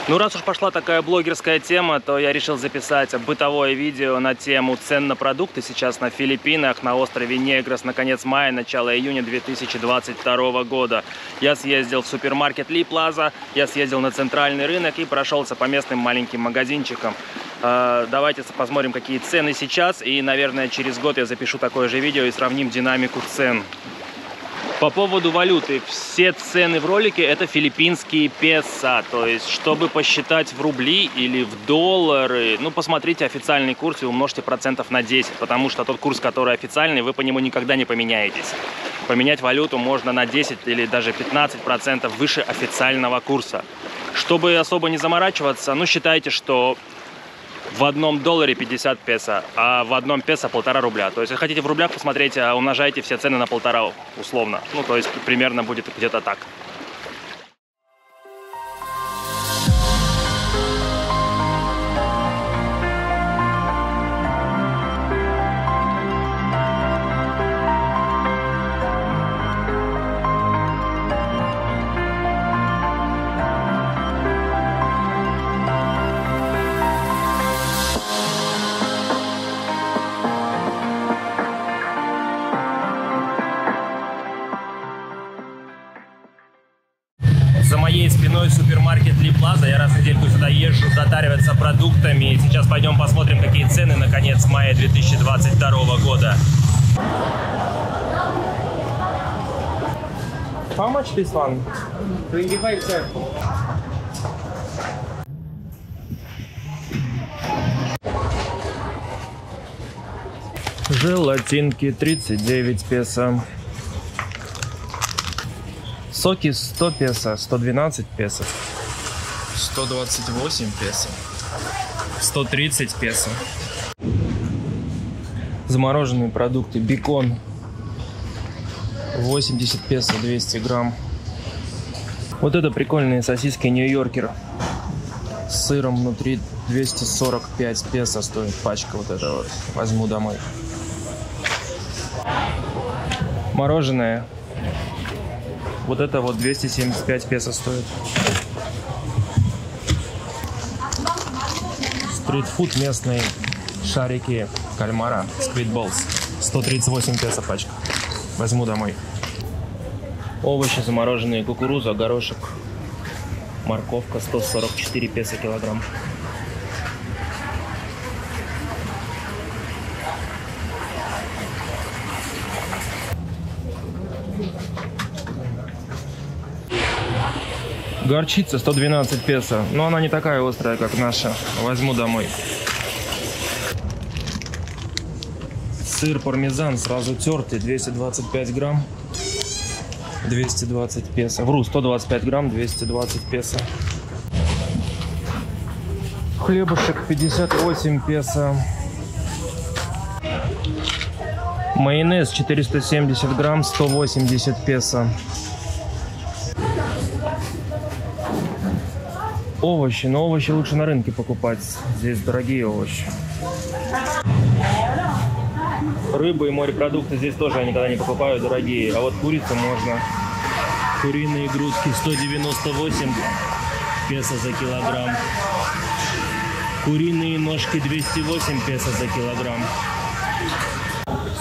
Ну, раз уж пошла такая блогерская тема, то я решил записать бытовое видео на тему цен на продукты сейчас на Филиппинах, на острове Негрос, на конец мая, начало июня 2022 года. Я съездил в супермаркет Ли Плаза, я съездил на центральный рынок и прошелся по местным маленьким магазинчикам. Давайте посмотрим, какие цены сейчас, и, наверное, через год я запишу такое же видео и сравним динамику цен. По поводу валюты, все цены в ролике это филиппинские песо, то есть чтобы посчитать в рубли или в доллары, ну посмотрите официальный курс и умножьте процентов на 10, потому что тот курс, который официальный, вы по нему никогда не поменяетесь. Поменять валюту можно на 10 или даже 15% выше официального курса. Чтобы особо не заморачиваться, ну считайте, что в одном долларе 50 песо, а в одном песо 1,5 рубля. То есть, если хотите в рублях посмотреть, умножайте все цены на 1,5 условно. Ну, то есть, примерно будет где-то так. За моей спиной супермаркет Ли Плаза. Я раз в недельку сюда езжу затариваться продуктами. И сейчас пойдем посмотрим, какие цены на конец мая 2022 года. How much this one? 25, sir. Желатинки 39 песо. Соки 100 песо, 112 песо, 128 песо, 130 песо. Замороженные продукты. Бекон 80 песо, 200 грамм. Вот это прикольные сосиски Нью-Йоркер с сыром внутри, 245 песо стоит пачка. Вот это вот возьму домой. Мороженое. Вот это вот 275 песо стоит. Стритфуд, местные шарики кальмара, Squid Balls, 138 песо пачка. Возьму домой. Овощи замороженные, кукуруза, горошек, морковка, 144 песо килограмм. Горчица 112 песо, но она не такая острая, как наша. Возьму домой. Сыр пармезан сразу тертый, 225 грамм, 220 песо. Вру, 125 грамм, 220 песо. Хлебушек 58 песо. Майонез 470 грамм, 180 песо. Овощи, но овощи лучше на рынке покупать. Здесь дорогие овощи. Рыба и морепродукты здесь тоже я никогда не покупаю, дорогие. А вот курицу можно. Куриные грудки 198 песо за килограмм. Куриные ножки 208 песо за килограмм.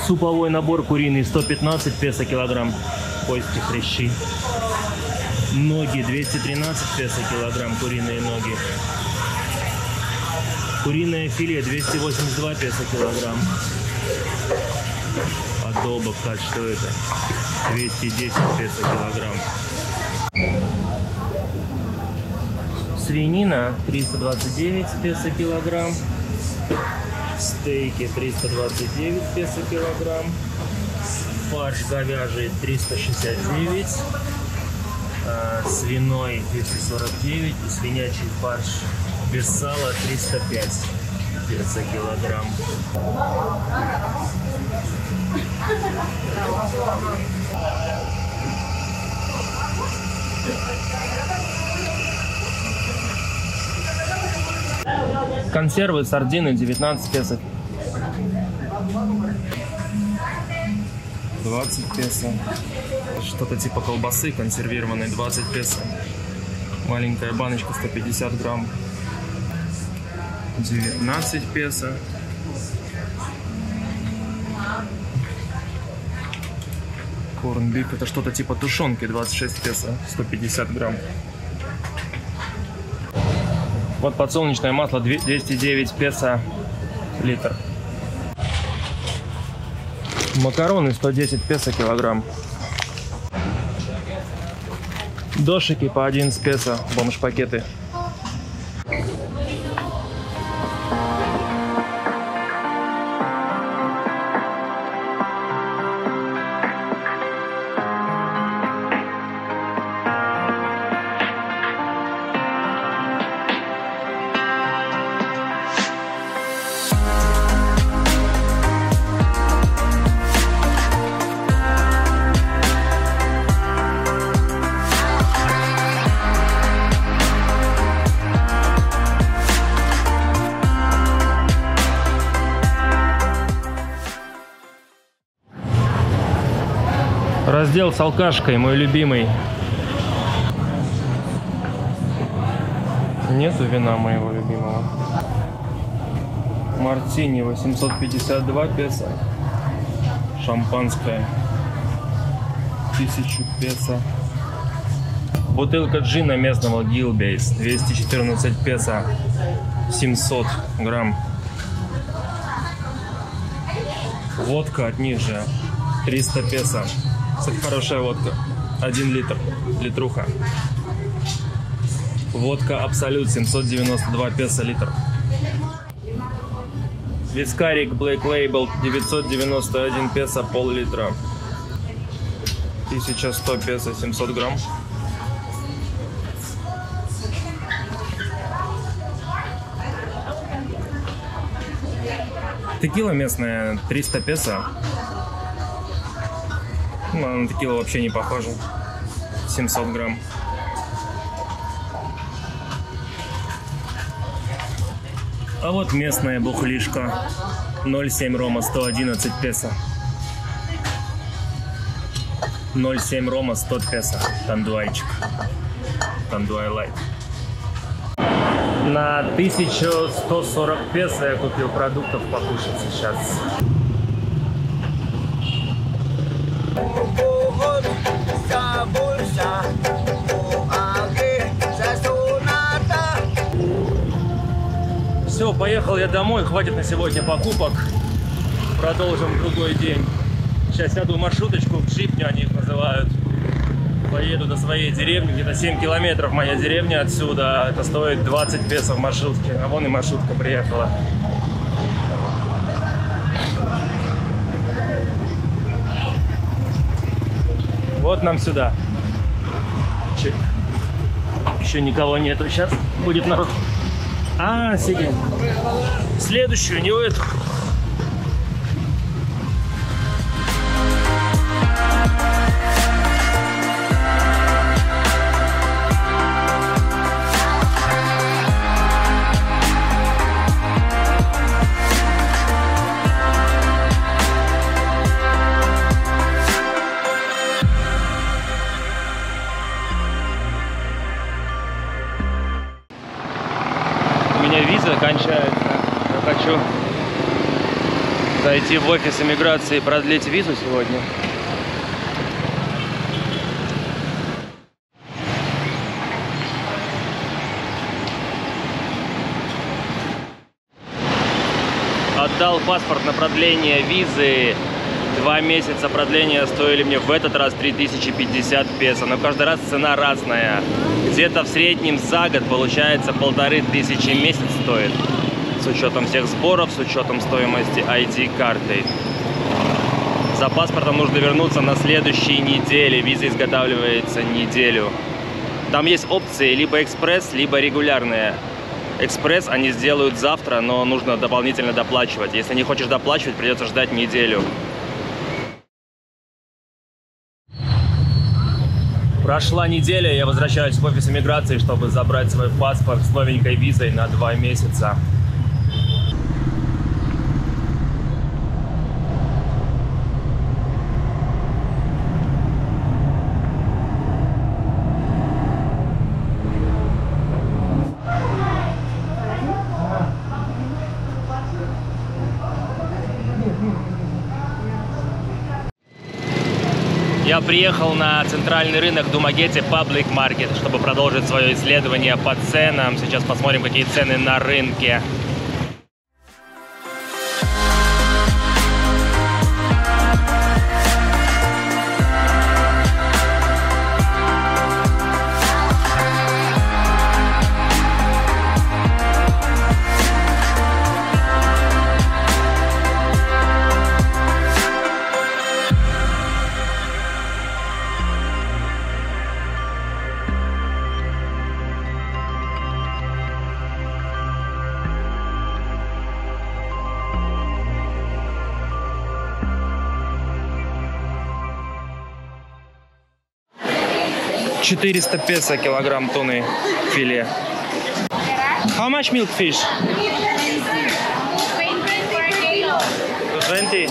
Суповой набор куриный 115 песо килограмм. Кости, хрящи. Ноги 213 песо килограмм, куриные ноги. Куриное филе 282 песо килограмм. Адоба, как что это? 210 песо килограмм. Свинина 329 песо килограмм. Стейки 329 песо килограмм. Фарш говяжий 369. Свиной 249 и свинячий фарш без сала 305 песо килограмм. Консервы, сардины 19 песо. 20 песо. Что-то типа колбасы консервированной, 20 песо. Маленькая баночка 150 грамм. 19 песо. Корнбиф, это что-то типа тушенки, 26 песо, 150 грамм. Вот подсолнечное масло 209 песо литр. Макароны 110 песо килограмм. Дошики по 11 песо, бомж-пакеты. Раздел с алкашкой, мой любимый. Нету вина моего любимого. Мартини 852 песо. Шампанское 1000 песо. Бутылка джина местного Гилбейс 214 песо. 700 грамм. Водка от них же 300 песо. Кстати, хорошая водка. 1 литр. Литруха. Водка Абсолют 792 песо литр. Вискарик Black Label 991 песо пол-литра. 1100 песо 700 грамм. Текила местная 300 песо. Ну, на текилу вообще не похоже. 700 грамм. А вот местная бухлишка 0,7 рома 111 песо. 0,7 рома 100 песо. Тандуайчик. Тандуай лайт. На 1140 песо я купил продуктов покушать сейчас. Все, поехал я домой, хватит на сегодня покупок. Продолжим другой день. Сейчас сяду в маршруточку, в джипню они их называют. Поеду до своей деревни, где-то 7 километров моя деревня отсюда. Это стоит 20 песо в маршрутке. А вон и маршрутка приехала. Вот нам сюда. Чик. Еще никого нету. Сейчас будет народ. А, сидим. Следующую, не в эту. Виза кончается. Я хочу зайти в офис иммиграции и продлить визу сегодня. Отдал паспорт на продление визы. 2 месяца продления стоили мне в этот раз 3050 песо. Но каждый раз цена разная. Где-то в среднем за год получается 1500 в месяц стоит. С учетом всех сборов, с учетом стоимости ID-карты. За паспортом нужно вернуться на следующей неделе. Виза изготавливается неделю. Там есть опции либо экспресс, либо регулярные. Экспресс они сделают завтра, но нужно дополнительно доплачивать. Если не хочешь доплачивать, придется ждать неделю. Прошла неделя, я возвращаюсь в офис иммиграции, чтобы забрать свой паспорт с новенькой визой на 2 месяца. Я приехал на центральный рынок Думагете Public Market, чтобы продолжить свое исследование по ценам. Сейчас посмотрим, какие цены на рынке. $400 песо килограмм туны филе. How much milk fish? 20.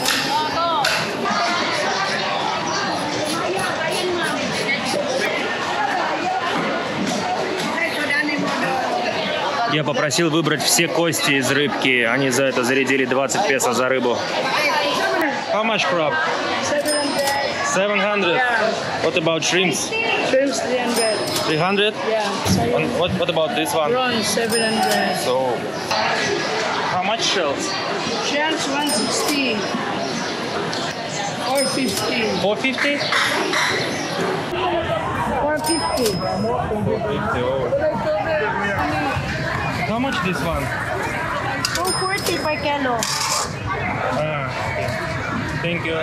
Я попросил выбрать все кости из рыбки. Они за это зарядили 20 песо за рыбу. How much crab? 700. What about shrimps? Shrimps 300. 300? Yeah. And what about this one? Prawns 700. So, how much shells? Shells 160. 450. 450? 450. 450. Oh. How much this one? 240 per kilo. Ah, okay. Thank you.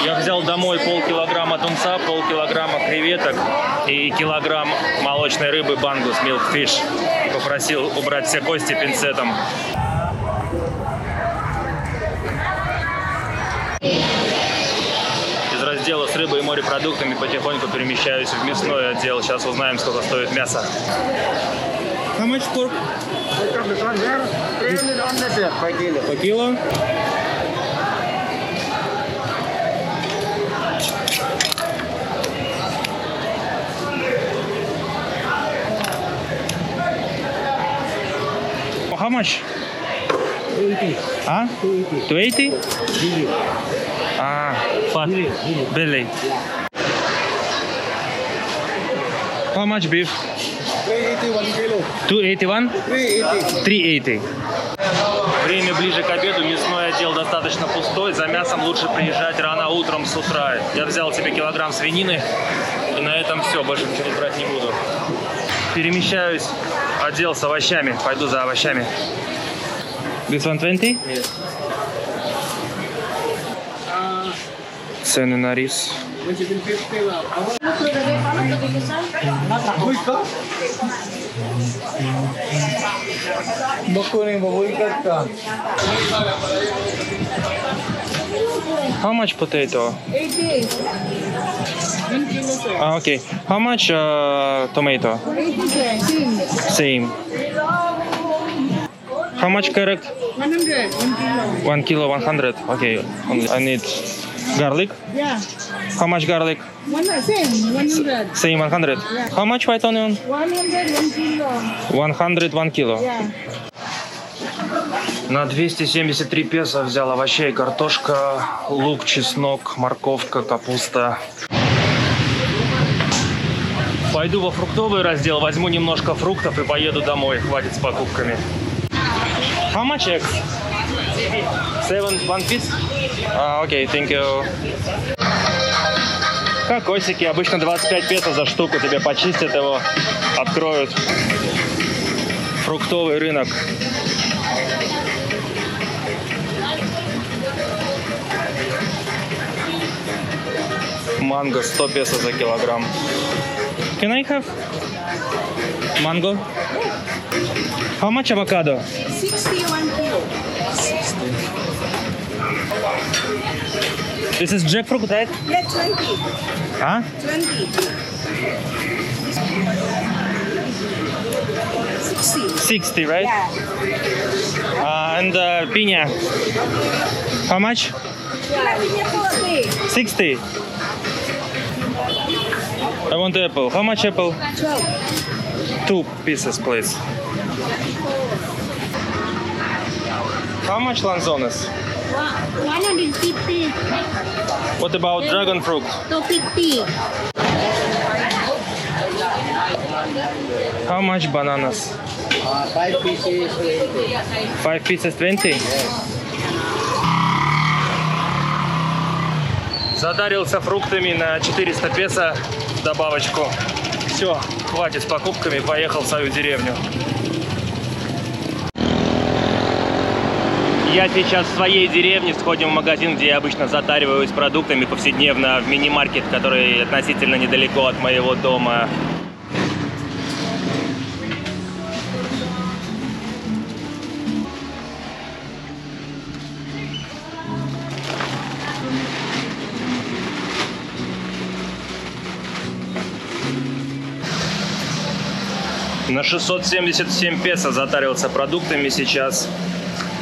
Я взял домой полкилограмма тунца, полкилограмма креветок и килограмм молочной рыбы бангус, milk fish. И попросил убрать все кости пинцетом. Из раздела с рыбой и морепродуктами потихоньку перемещаюсь в мясной отдел. Сейчас узнаем, сколько стоит мясо. How much pork? По кило. How much? 280. Huh? 280? 280? Ah, fat. Belly. How much beef? 381 kilo. 281? 380. 380. Время ближе к обеду, мясной отдел достаточно пустой. За мясом лучше приезжать рано утром с утра. Я взял себе килограмм свинины, и на этом все, больше ничего брать не буду. Перемещаюсь в отдел с овощами, пойду за овощами. This one 20? Yes. Цены на рис. 150 lang. Bako na yung baboykat ka. How much potato? 80. 1 kilo, sir. Ah, okay. How much tomato? 80, sir. Same. How much carrot? 100. 1 kilo. 1 kilo, 100. Okay. I need garlic. Yeah. How much garlic? Same. 100. Same 100. How much white onion? 100. 1 kilo. 100, 1 kilo. Yeah. На 273 песо взял овощей: картошка, лук, чеснок, морковка, капуста. Пойду во фруктовый раздел, возьму немножко фруктов и поеду домой. Хватит с покупками. How much eggs? 7, 1 piece? Окей, thank you. Кокосики, обычно 25 песо за штуку, тебе почистят его, откроют. Фруктовый рынок. Манго 100 песо за килограмм. Can I have mango? How much avocado? 61 kilo. This is jackfruit, right? Yeah, 20. Huh? 20. 60. 60, right? Yeah. And piña. How much? Yeah. 60. I want apple. How much apple? 12. 2 pieces, please. How much lanzones? 150. What about dragon fruit? 250. How much bananas? 5 pieces. 5 pieces 20? Задарился фруктами на 400 песо в добавочку. Все, хватит с покупками, поехал в свою деревню. Я сейчас в своей деревне, сходим в магазин, где я обычно затариваюсь продуктами повседневно, в мини-маркет, который относительно недалеко от моего дома. На 677 песо затарился продуктами сейчас.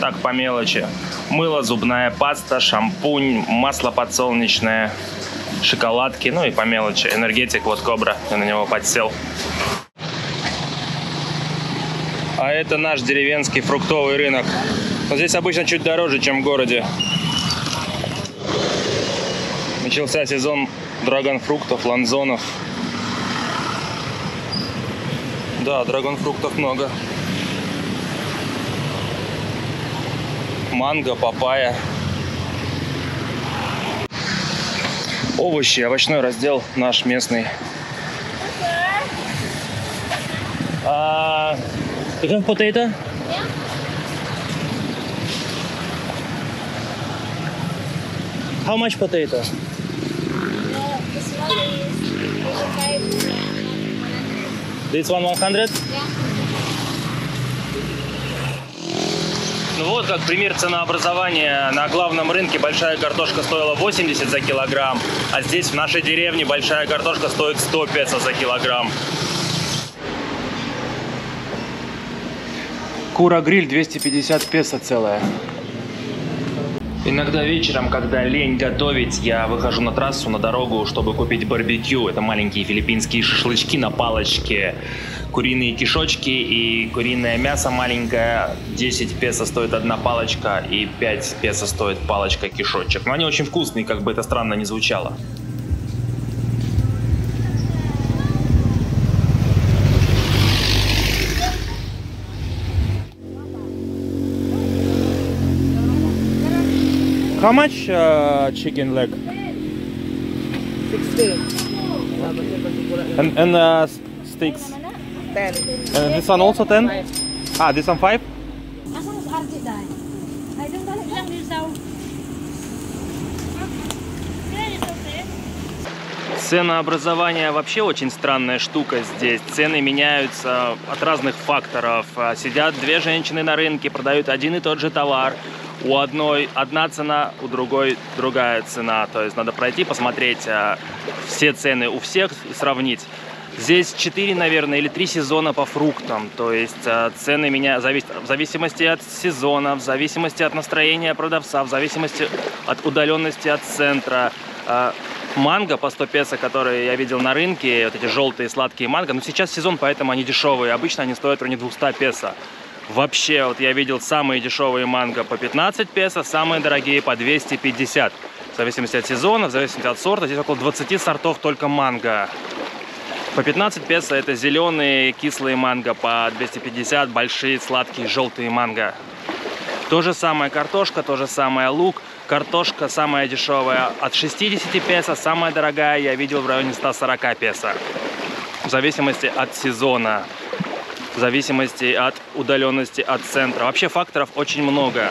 Так, по мелочи. Мыло, зубная паста, шампунь, масло подсолнечное, шоколадки, ну и по мелочи. Энергетик, вот Кобра, я на него подсел. А это наш деревенский фруктовый рынок. Но здесь обычно чуть дороже, чем в городе. Начался сезон драгонфруктов, ланзонов. Да, драгонфруктов много. Манго, папайя. Овощи, овощной раздел наш местный. You have potato? How much potato? This one 100? Ну вот, как пример ценообразования. На главном рынке большая картошка стоила 80 за килограмм, а здесь в нашей деревне большая картошка стоит 100 песо за килограмм. Кура-гриль 250 песо целая. Иногда вечером, когда лень готовить, я выхожу на трассу, на дорогу, чтобы купить барбекю. Это маленькие филиппинские шашлычки на палочке, куриные кишочки и куриное мясо маленькое. 10 песо стоит одна палочка и 5 песо стоит палочка кишочек. Но они очень вкусные, как бы это странно ни звучало. How much chicken leg? 60. And steaks? 10. And this one also 10? Ah, this one 5? Ценообразование вообще очень странная штука здесь. Цены меняются от разных факторов. Сидят две женщины на рынке, продают один и тот же товар. У одной одна цена, у другой другая цена. То есть надо пройти, посмотреть все цены у всех и сравнить. Здесь 4, наверное, или 3 сезона по фруктам. То есть цены зависят в зависимости от сезона, в зависимости от настроения продавца, в зависимости от удаленности от центра. Манго по 100 песо, которые я видел на рынке, вот эти желтые сладкие манго, но сейчас сезон, поэтому они дешевые. Обычно они стоят в районе 200 песо. Вообще, вот я видел самые дешевые манго по 15 песо, самые дорогие по 250. В зависимости от сезона, в зависимости от сорта. Здесь около 20 сортов только манго. По 15 песо это зеленые кислые манго, по 250 большие сладкие желтые манго. То же самое картошка, то же самое лук. Картошка самая дешевая от 60 песо, самая дорогая я видел в районе 140 песо. В зависимости от сезона, в зависимости от удаленности от центра. Вообще факторов очень много.